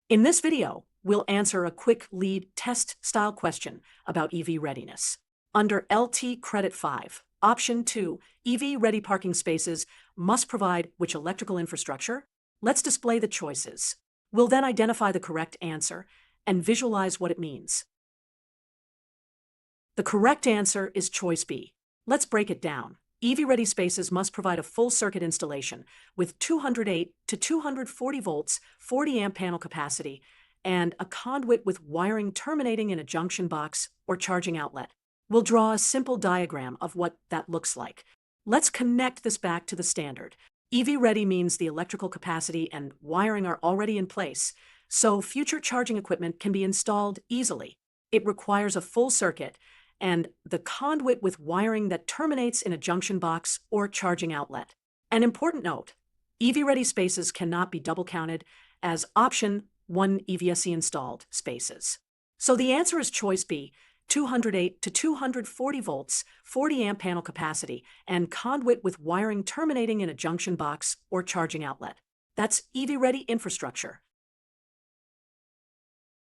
In this video, we'll answer a quick LEED test style question about EV readiness. Under LT Credit 5, Option 2, EV ready parking spaces must provide which electrical infrastructure? Let's display the choices. We'll then identify the correct answer and visualize what it means. The correct answer is choice B. Let's break it down. EV-ready spaces must provide a full circuit installation with 208 to 240 volts, 40 amp panel capacity, and a conduit with wiring terminating in a junction box or charging outlet. We'll draw a simple diagram of what that looks like. Let's connect this back to the standard. EV-ready means the electrical capacity and wiring are already in place, so future charging equipment can be installed easily. It requires a full circuit and the conduit with wiring that terminates in a junction box or charging outlet. An important note, EV-ready spaces cannot be double counted as option 1 EVSE-installed spaces. So the answer is choice B, 208 to 240 volts, 40 amp panel capacity, and conduit with wiring terminating in a junction box or charging outlet. That's EV-ready infrastructure.